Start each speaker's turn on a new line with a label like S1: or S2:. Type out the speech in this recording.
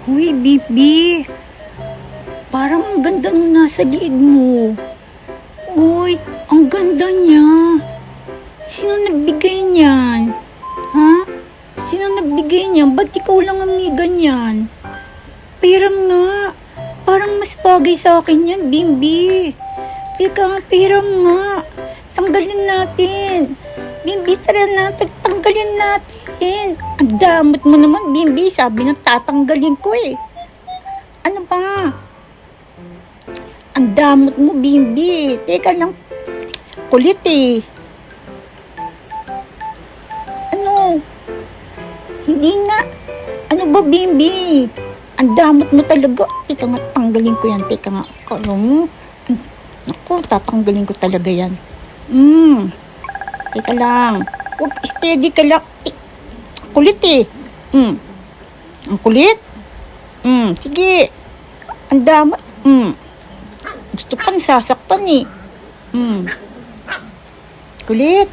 S1: Uy, Bibi. Parang ang ganda nung nasa liig mo. Uy, ang ganda niya. Sino nagbigay niyan? Ha? Sino nagbigay niyan? Ba't ikaw lang ang may ganyan? Piram nga. Parang mas bagay sa akin yan, Bimbi. Teka, piram nga. Tanggalin natin. Bimbi, tara na. Tanggalin natin. Ang damot mo naman, Bimbi. Sabi ng tatanggalin ko eh. Ano ba? Ang damot mo, Bimbi. Teka lang. Kulit eh. Ano? Hindi nga. Ano ba, Bimbi? Ang damot mo talaga. Teka nga, tanggalin ko yan. Teka nga. Kala mo? Naku, tatanggalin ko talaga yan. Teka lang. Huwag, steady ka lang. Kulit eh. Ang kulit? Sige. Ang damot. Gusto pang sasaktan eh. Kulit.